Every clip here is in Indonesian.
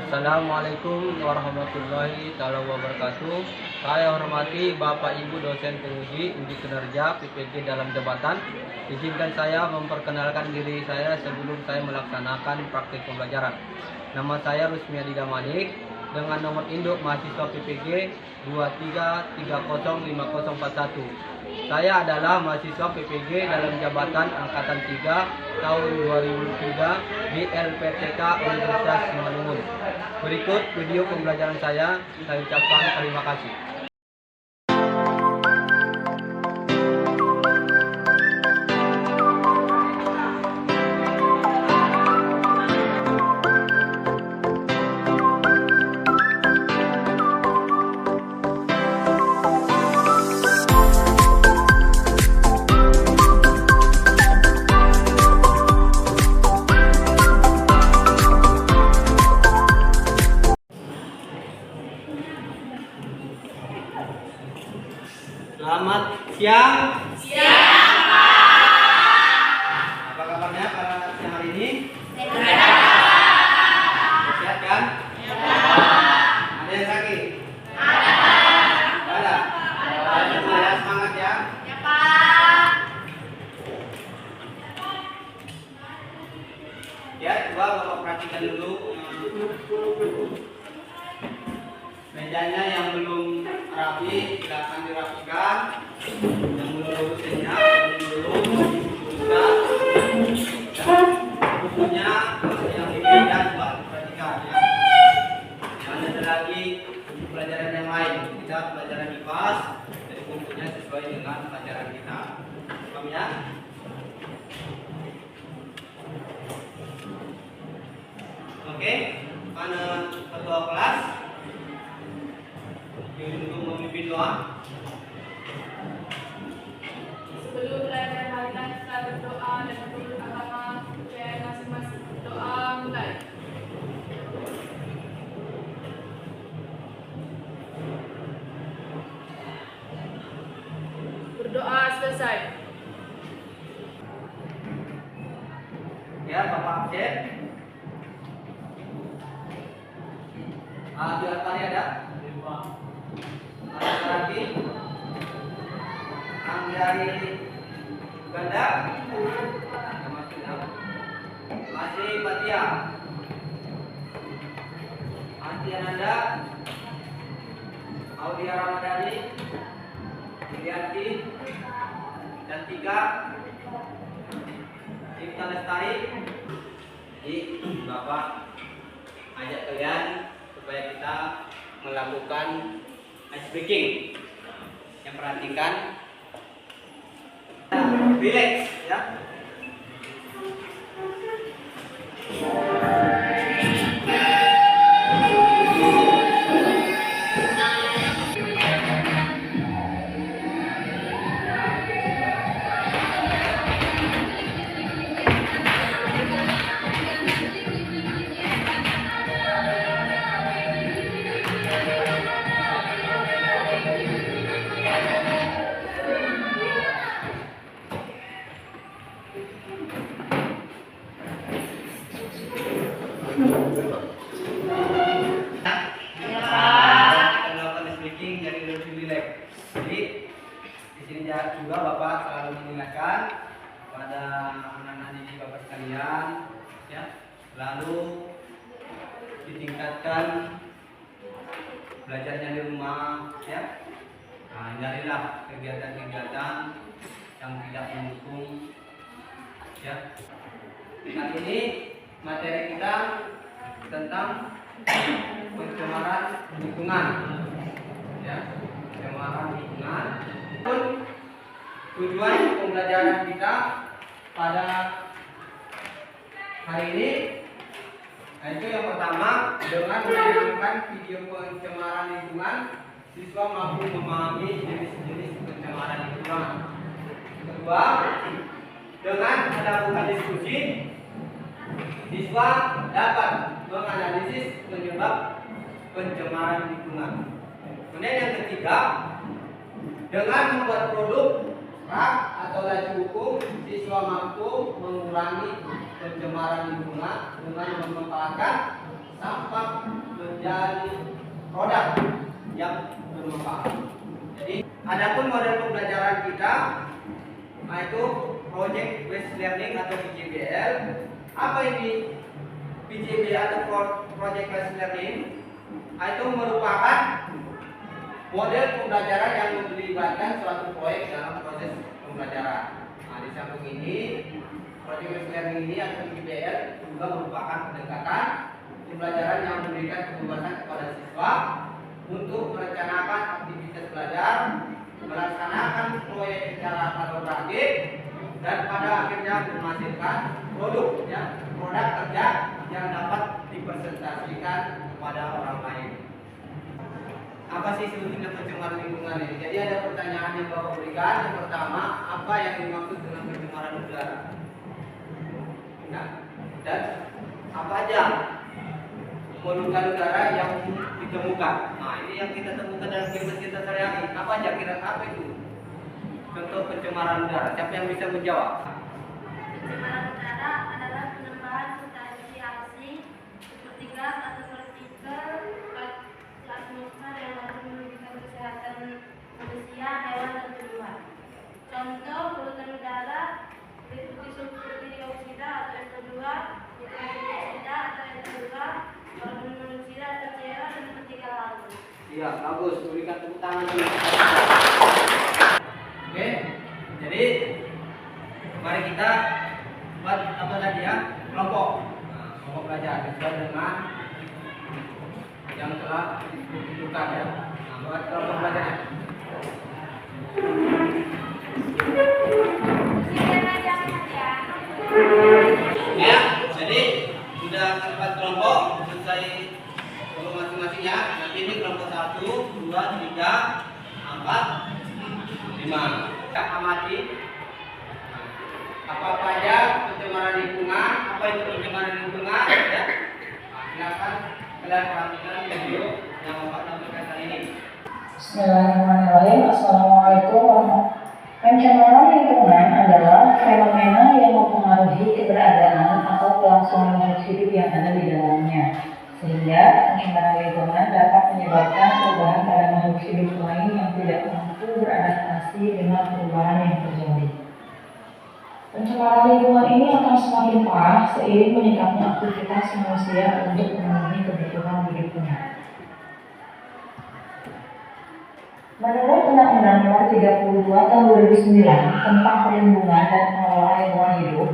Assalamualaikum warahmatullahi wabarakatuh. Saya hormati Bapak Ibu dosen penguji uji kinerja PPG dalam jabatan. Izinkan saya memperkenalkan diri saya sebelum saya melaksanakan praktik pembelajaran. Nama saya Rusmiadi Damanik dengan nomor induk mahasiswa PPG 23305041. Saya adalah mahasiswa PPG dalam jabatan Angkatan 3 tahun 2003 di LPTK Universitas Simalungun. Berikut video pembelajaran saya ucapkan terima kasih. Selamat siang. Siang, Pak. Apa kabarnya pada siang hari ini? Sehat. Sehat kan? Ada yang sakit? Ada. Ada. Semangat ya. Ya, Pak. Ya, coba Bapak perhatikan dulu mejanya yang belum rapi, silakan dirapikan. Yang belum lurus senyap, yang belum lurus bukunya yang dipegang, coba perhatikan ya. Dan ada lagi pelajaran yang lain. Kita pelajaran IPAS, jadi bukunya sesuai dengan pelajaran kita. Paham ya? Oke, pada ketua kelas untuk memimpin doa. Sebelum belajar marilah kita berdoa dan menurut agama percaya masing-masing. Doa mulai. Berdoa selesai. Ya, Bapak absen. Di Altari ada? Ada lagi? Dari Ganda? Masih Patia? Asti Ananda? Aulia Ramadhani? Irianti? Dan 3 Cipta Lestari. Jadi Bapak ajak kalian supaya kita melakukan ice breaking. Yang perhatikan, relax ya. Jadi di sini juga Bapak selalu mengingatkan pada anak-anak didik Bapak sekalian, ya, selalu ditingkatkan belajarnya di rumah, ya. Nah, hindarilah kegiatan-kegiatan yang tidak mendukung, ya. Kali ini materi kita tentang pencemaran lingkungan, ya. Pencemaran lingkungan. Tujuan pembelajaran kita pada hari ini, yaitu yang pertama, dengan menayangkan video pencemaran lingkungan, siswa mampu memahami jenis-jenis pencemaran lingkungan. Kedua, dengan melakukan diskusi, siswa dapat menganalisis penyebab pencemaran lingkungan. Kemudian yang ketiga, dengan membuat produk rak atau laju hukum, siswa mampu mengurangi pencemaran lingkungan dengan memanfaatkan sampah menjadi produk yang bermanfaat. Jadi, adapun model pembelajaran kita yaitu Project Based Learning atau PJBL. Apa ini PJBL atau Project Based Learning? Itu merupakan model pembelajaran yang melibatkan suatu proyek dalam proses pembelajaran. Nah, di samping ini, Project Based Learning ini atau PJBL juga merupakan pendekatan pembelajaran yang memberikan kebebasan kepada siswa untuk merencanakan aktivitas belajar, melaksanakan proyek secara kolaboratif, dan pada akhirnya menghasilkan produk kerja yang dapat dipresentasikan kepada orang lain. Apa sih sebetulnya pencemaran lingkungan ini? Jadi ada pertanyaan yang Bapak berikan. Yang pertama, apa yang dimaksud dengan pencemaran udara? Ya. Dan apa aja polutan udara yang ditemukan? Nah, ini yang kita temukan dalam kehidupan kita sehari-hari. Apa aja kira-kira itu? Contoh pencemaran udara. Siapa yang bisa menjawab? Pencemaran udara adalah penambahan substansi asing seperti gas atau partikel ke atmosfer yang dapat merugikan kesehatan manusia, hewan, dan tumbuhan. Contoh polutan udara meliputi sulfur dioksida atau SO2, nitrogen dioksida atau NO2, karbon monoksida atau CO, dan partikel laut. Iya, bagus. Berikan tepuk tangan dulu. Oke, jadi mari kita buat apa tadi ya, kelompok belajar sesuai dengan yang telah ditentukan ya. Nah, buat kelompok belajar. Ya, jadi sudah tempat kelompok selesai kelompok masing-masingnya. Nanti ini kelompok 1, 2, 3, 4, 5. Kita amati apa aja pencemaran lingkungan, apa itu pencemaran lingkungan ya. Silakan kalian perhatikan video yang Bapak tampilkan kali ini. Bismillahirrahmanirrahim. Assalamualaikum warahmatullahi wabarakatuh. Pencemaran lingkungan adalah fenomena yang mempengaruhi keberadaan atau kelangsungan makhluk hidup yang ada di dalamnya, sehingga pencemaran lingkungan dapat menyebabkan perubahan pada makhluk hidup lain yang tidak mampu beradaptasi dengan perubahan yang terjadi. Pencemaran lingkungan ini akan semakin parah seiring meningkatnya aktivitas manusia untuk memenuhi kebutuhan hidupnya. Menurut Undang-Undang Nomor 32 Tahun 2009 tentang Perlindungan dan Pengelolaan Lingkungan Hidup,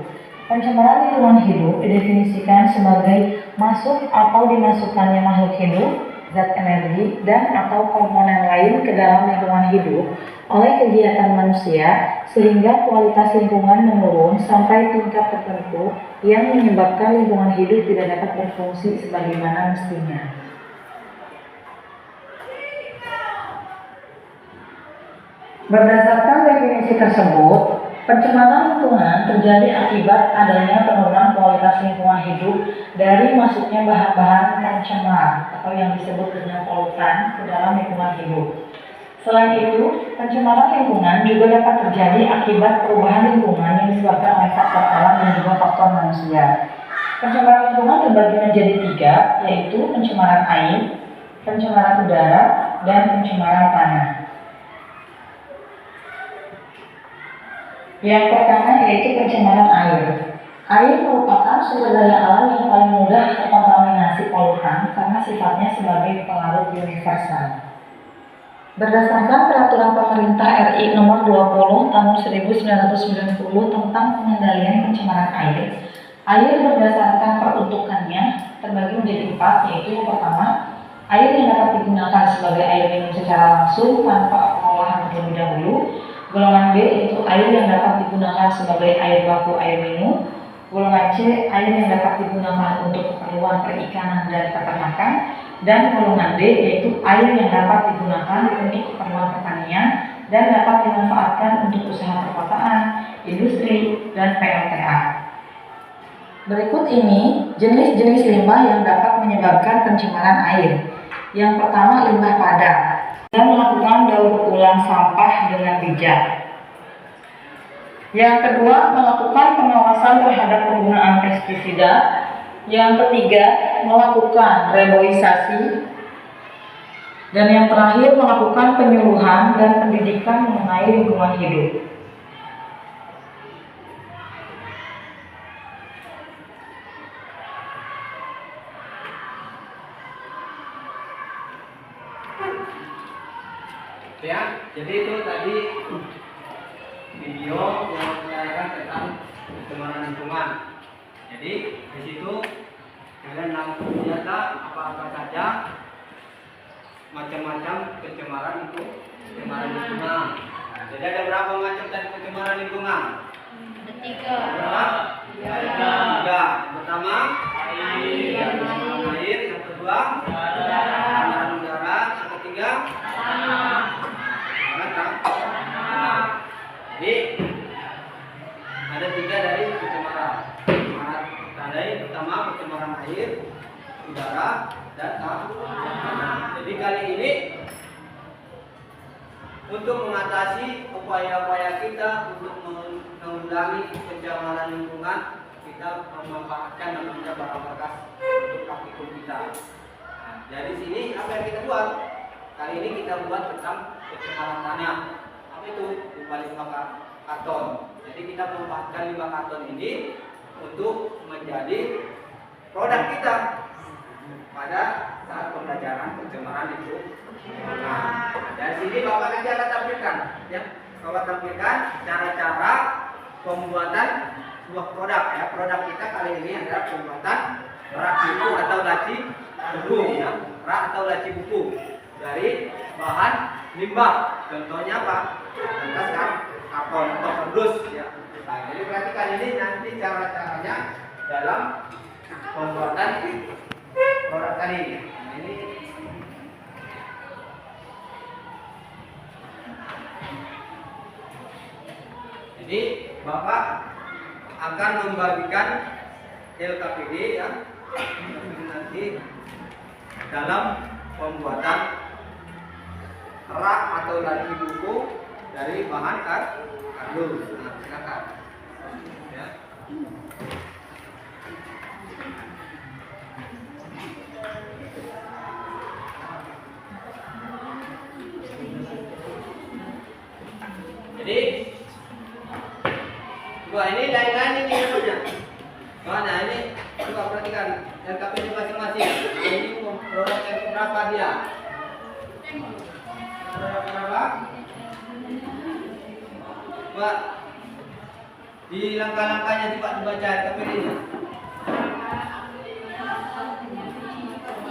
pencemaran lingkungan hidup didefinisikan sebagai masuk atau dimasukkannya makhluk hidup, zat energi, dan atau komponen lain ke dalam lingkungan hidup oleh kegiatan manusia sehingga kualitas lingkungan menurun sampai tingkat tertentu yang menyebabkan lingkungan hidup tidak dapat berfungsi sebagaimana mestinya. Berdasarkan definisi tersebut, pencemaran lingkungan terjadi akibat adanya penurunan kualitas lingkungan hidup dari masuknya bahan-bahan pencemar atau yang disebut dengan polutan ke dalam lingkungan hidup. Selain itu, pencemaran lingkungan juga dapat terjadi akibat perubahan lingkungan yang disebabkan oleh faktor alam dan juga faktor manusia. Pencemaran lingkungan terbagi menjadi 3, yaitu pencemaran air, pencemaran udara, dan pencemaran tanah. Yang pertama yaitu pencemaran air. Air merupakan sumber daya alam yang paling mudah terkontaminasi polutan karena sifatnya sebagai pelarut universal. Berdasarkan Peraturan Pemerintah RI Nomor 20 Tahun 1990 tentang pengendalian pencemaran air berdasarkan peruntukannya terbagi menjadi 4, yaitu yang pertama, air yang dapat digunakan sebagai air minum secara langsung tanpa pengolahan terlebih dahulu. Golongan B yaitu air yang dapat digunakan sebagai air baku air minum. Golongan C, air yang dapat digunakan untuk keperluan perikanan dan peternakan. Dan golongan D yaitu air yang dapat digunakan untuk keperluan pertanian dan dapat dimanfaatkan untuk usaha perkotaan, industri, dan PLTA. Berikut ini jenis-jenis limbah yang dapat menyebabkan pencemaran air. Yang pertama, limbah padat dan melakukan daur ulang sampah dengan bijak. Yang kedua, melakukan pengawasan terhadap penggunaan pestisida. Yang ketiga, melakukan reboisasi. Dan yang terakhir, melakukan penyuluhan dan pendidikan mengenai lingkungan hidup. Ya, jadi itu tadi video yang menceritakan tentang pencemaran lingkungan. Jadi di situ kalian langsung lihat apa-apa saja macam-macam pencemaran itu pencemaran lingkungan. Jadi ada berapa macam tadi pencemaran lingkungan? Ketiga. Berapa? Tiga. Yang pertama air. Yang kedua pencemaran udara. Yang ketiga jadi ada 3 dari pencemaran. Pertama pencemaran air, udara, dan tanah. Jadi kali ini untuk mengatasi upaya-upaya kita untuk mengurangi pencemaran lingkungan, kita memanfaatkan namanya barang bekas untuk praktikum kita. Nah, dari sini apa yang kita buat? Kali ini kita buat tentang pencemaran tanah. Apa itu? Limbah karton. Jadi kita memanfaatkan limbah karton ini untuk menjadi produk kita pada saat pembelajaran pencemaran itu. Nah, dari sini Bapak nanti akan tampilkan, ya. Bapak tampilkan cara-cara pembuatan sebuah produk, ya. Produk kita kali ini adalah pembuatan rak buku atau laci buku, ya. Rak atau laci buku dari bahan limbah. Contohnya apa? Kertas karton atau kardus, ya. Nah, jadi perhatikan ini nanti cara-caranya dalam pembuatan produk tadi. Nah, ini jadi Bapak akan membagikan LKPD, ya, nanti dalam pembuatan rak atau laci buku dari bahan kardus. Nah, silakan. Ya. Jadi dua ini lain-lain ini namanya. Mana ini? Coba perhatikan LKPD masing-masing. Nah, ini produk yang berapa dia? Produk berapa? Pak, di langkah-langkahnya coba dibaca LKPD-nya.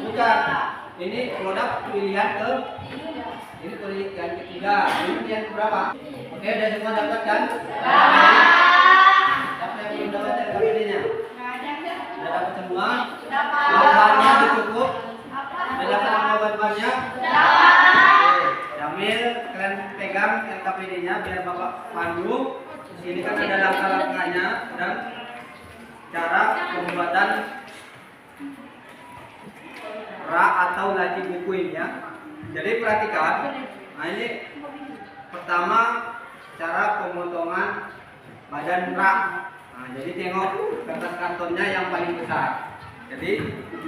Bukan. Ini produk pilihan ini pilihan ketiga. Ini pilihan berapa? Oke, udah semua dapat kan? Siapa yang belum dapat LKPD-nya? Sudah dapat semua? Bahannya cukup? Sudah dapat semua bahan-bahannya? Jamil, kalian pegang LKPD-nya biar Bapak pandu. Di sini kan ada langkah-langkahnya dan cara pembuatan rak atau laci buku ini, ya. Jadi perhatikan. Nah, ini pertama cara pemotongan badan rak. Nah, jadi tengok kertas kartonnya yang paling besar. Jadi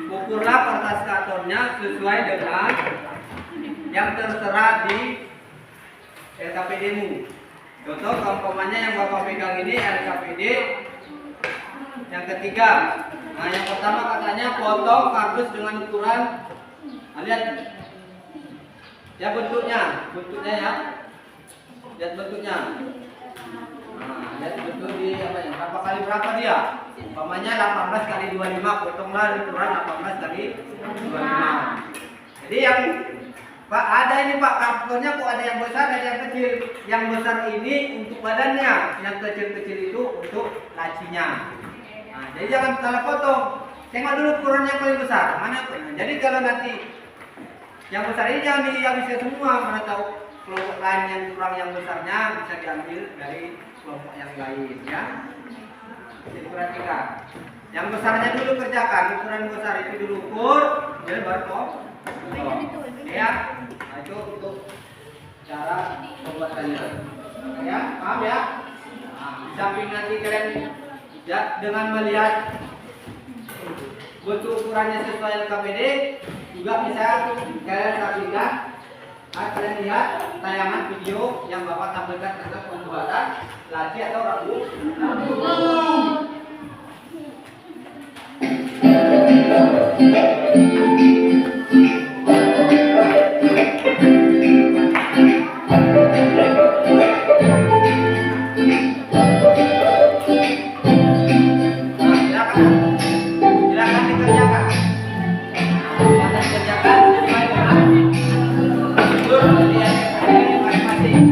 ukurlah kertas kartonnya sesuai dengan yang tertera di LKPD-mu. Contoh kompomannya yang Bapak pegang ini LKPD yang ketiga. Nah, yang pertama katanya potong kardus dengan ukuran, lihat ya bentuknya ya. Lihat bentuknya. Nah, lihat bentuk di apa ya? Berapa kali berapa dia? Umpamanya 18 kali 25, potonglah ukuran 18 kali 25. Jadi yang Pak, ada ini Pak, kartonnya kok ada yang besar, ada yang kecil. Yang besar ini untuk badannya, yang kecil-kecil itu untuk lacinya. Nah, jadi jangan salah potong. Tengok dulu ukuran yang paling besar. Mana? Nah, jadi kalau nanti yang besar ini jangan dihabiskan semua, mana tahu kelompok lain yang kurang yang besarnya bisa diambil dari kelompok yang lain, ya. Jadi perhatikan. Yang besarnya dulu kerjakan, ukuran besar itu dulu ukur, jadi baru potong. Ya, nah, itu untuk cara pembuatannya. Ya, paham ya? Nah, di samping nanti kalian ya dengan melihat bentuk ukurannya sesuai LKPD juga bisa kalian rapikan. Kalian lihat tayangan video yang Bapak tampilkan tentang pembuatan laci atau rambu. Silakan dikerjakan. Silakan dikerjakan sesuai dengan prosedur yang masing-masing.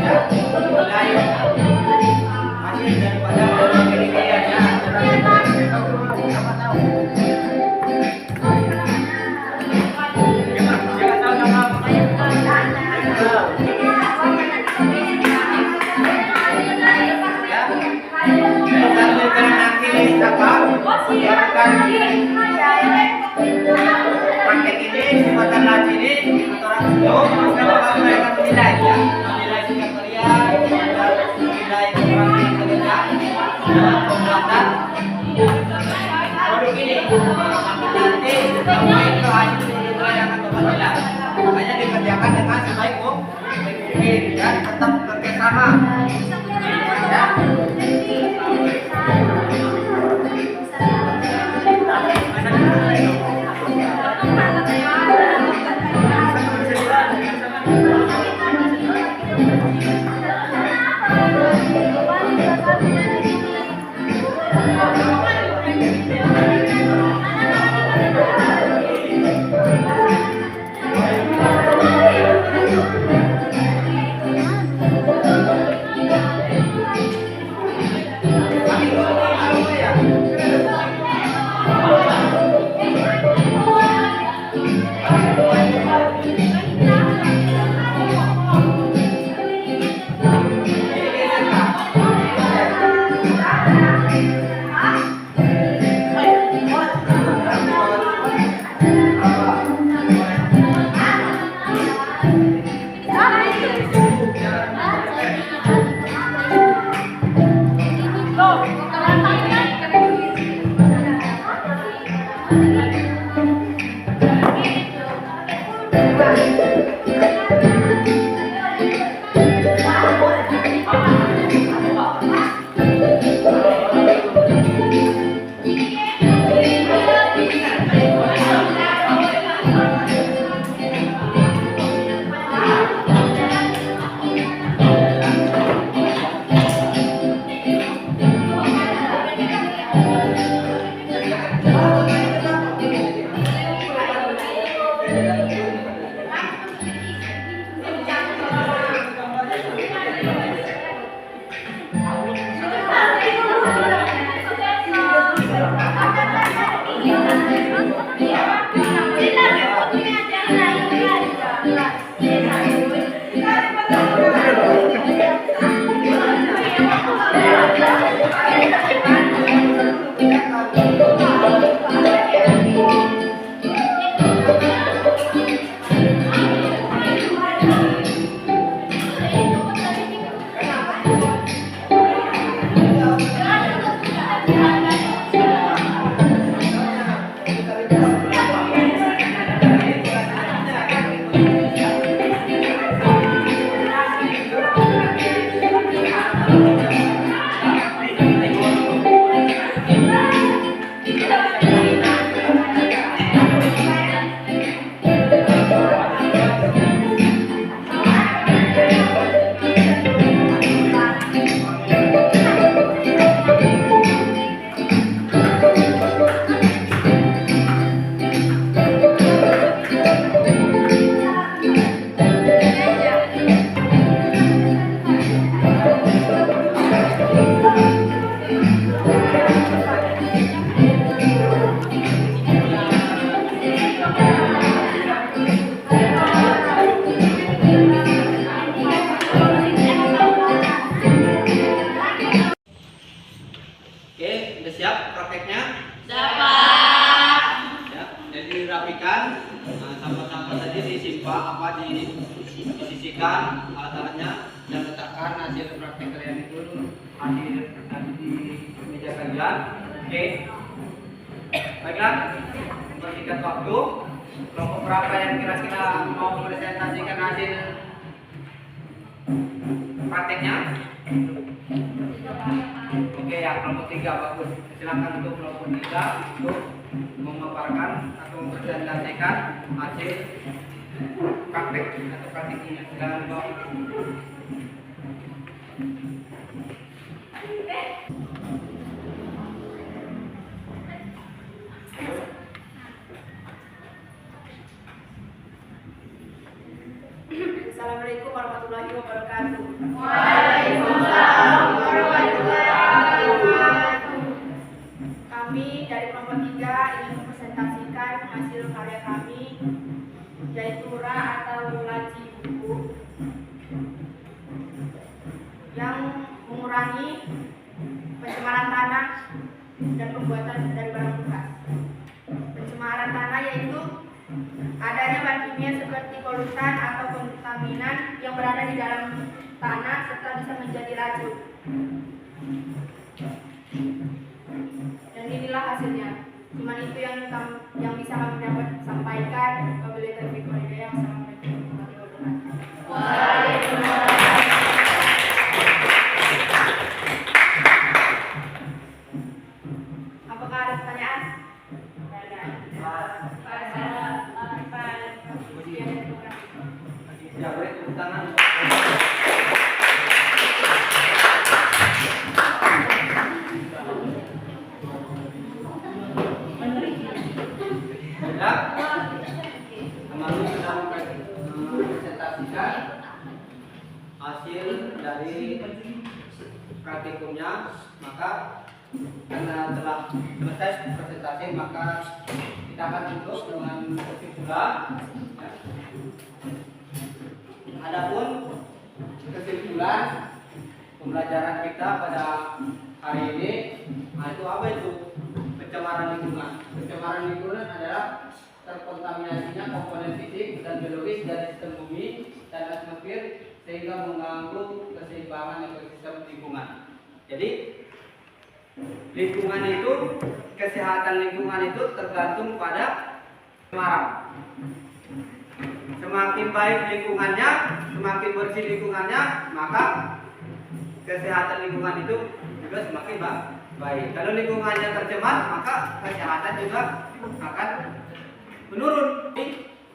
ya. Nilai hasil daripada penelitiannya. Sambil nanti apa? Praktek ini jembatan haji ini orang bakal mereka menilai ya, menilai sikap kalian, menilai keterampilan kalian dalam pembuatan produk ini. Nanti sampai ke haji produk yang akan berjalan, makanya dikerjakan dengan sebaik mungkin dan tetap kerjasama. Ya. disisihkan alat-alatnya dan letakkan hasil praktek kalian itu hasil di meja kalian. Oke, baiklah, mempersingkat waktu, kelompok berapa yang kira-kira mau presentasikan hasil prakteknya? Oke ya, kelompok 3 bagus. Silakan untuk kelompok 3 untuk memaparkan atau mempresentasikan hasil praktek atau praktiknya. Silakan Bang. Assalamualaikum warahmatullahi wabarakatuh. wabarakatuh. Waalaikumsalam warahmatullahi wabarakatuh. Kami dari kelompok 3 ingin mempresentasikan hasil karya kami, yaitu Ra atau laci buku yang mengurangi pencemaran tanah dan pembuatan dari barang bekas. Pencemaran tanah yaitu adanya bahan kimia seperti polutan atau kontaminan yang berada di dalam tanah serta bisa menjadi racun. Dan inilah hasilnya. Cuman itu yang bisa kami dapat sampaikan. Wabillahi taufiq wal hidayah. Wassalamualaikum warahmatullahi wabarakatuh. Waalaikumsalam. Apakah ada pertanyaan? Ya, boleh tepuk tangan. Ya, kemarin sudah mempresentasikan hasil dari praktikumnya, maka karena telah selesai presentasi maka kita akan tutup dengan kesimpulan. Ya. Adapun kesimpulan pembelajaran kita pada hari ini, itu apa itu? Pencemaran lingkungan. Pencemaran lingkungan adalah terkontaminasinya komponen fisik dan biologis dari sistem bumi dan atmosfer sehingga mengganggu keseimbangan ekosistem lingkungan. Jadi lingkungan itu, kesehatan lingkungan itu tergantung pada pencemaran. Semakin baik lingkungannya, semakin bersih lingkungannya, maka kesehatan lingkungan itu juga semakin baik. Kalau lingkungannya tercemar, maka kesehatan juga akan menurun.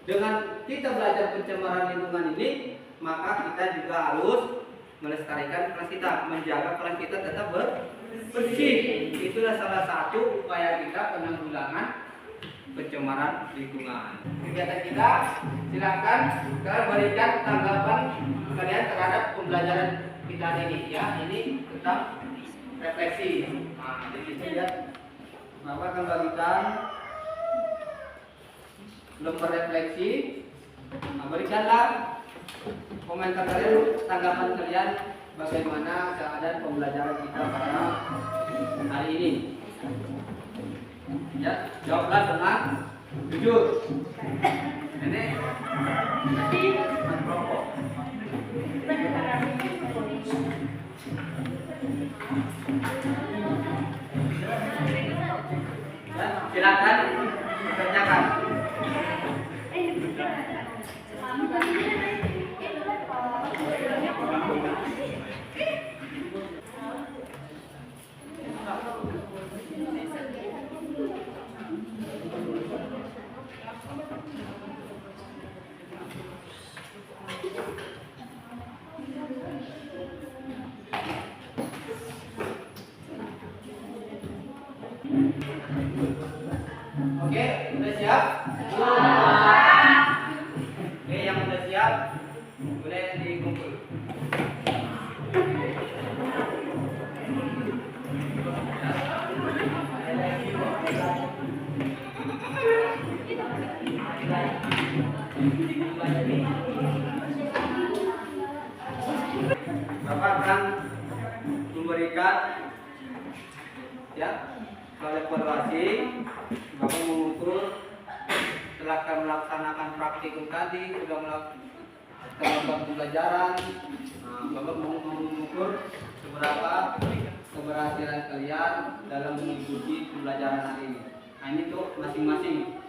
Dengan kita belajar pencemaran lingkungan ini, maka kita juga harus melestarikan kelas kita, menjaga kelas kita tetap bersih. Itulah salah satu upaya kita penanggulangan pencemaran lingkungan. Kegiatan kita, silakan berikan tanggapan kalian terhadap pembelajaran kita hari ini. Ya, ini tentang refleksi. Nah, di sini ya, Bapak akan bagikan lembar refleksi. Nah, berikanlah komentar kalian, tanggapan kalian bagaimana keadaan pembelajaran kita pada hari ini. Ya, jawablah dengan jujur. Ini merokok. Ya, silakan dikerjakan. Oke, udah siap? Oke, yang udah siap boleh dikumpul. Bapak akan memberikan ya evaluasi. Bapak mengukur setelah melaksanakan praktikum tadi, sudah melakukan pembelajaran. Bapak mau mengukur seberapa keberhasilan kalian dalam mengikuti pembelajaran hari ini. Nah, ini tuh masing-masing.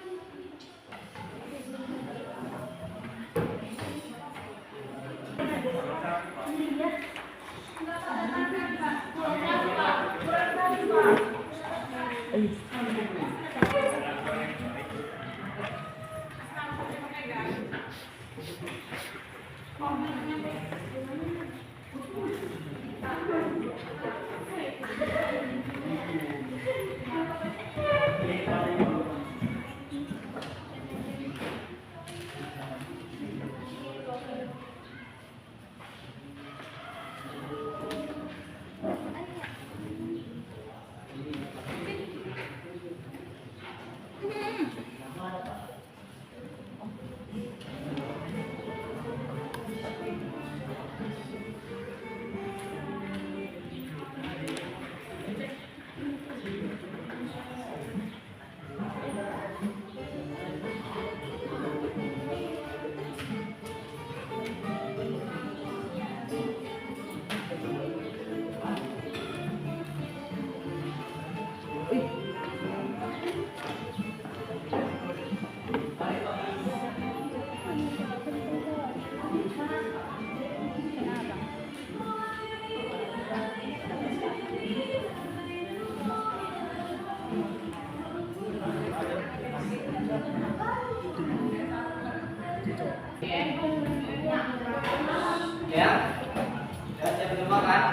semua kan?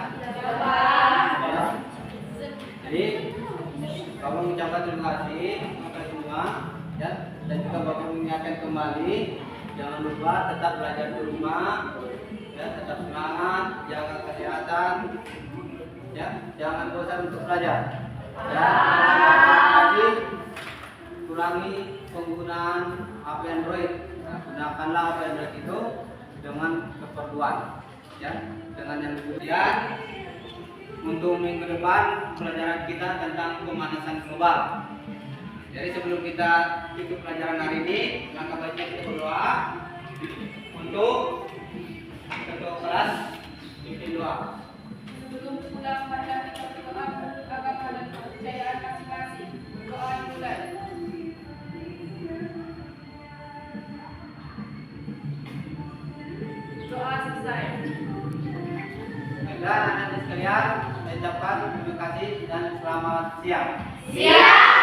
Ya. Jadi Bapak mengucapkan terima kasih kepada semua, ya, dan juga Bapak mengingatkan kembali, jangan lupa tetap belajar di rumah, ya, tetap semangat, jaga kesehatan, ya, jangan bosan untuk belajar. Ya, lagi kurangi penggunaan HP Android. Nah, gunakanlah HP Android itu dengan keperluan, ya, dengan yang kemudian. Untuk minggu depan pelajaran kita tentang pemanasan global. Jadi sebelum kita tutup pelajaran hari ini, langkah baiknya kita berdoa untuk ketua kelas pimpin doa. Sebelum pulang pada kita berdoa menurut agama dan kepercayaan masing-masing. Doa dimulai. Doa selesai. Dan anak-anak sekalian, saya ucapkan terima kasih dan selamat siang. Siap.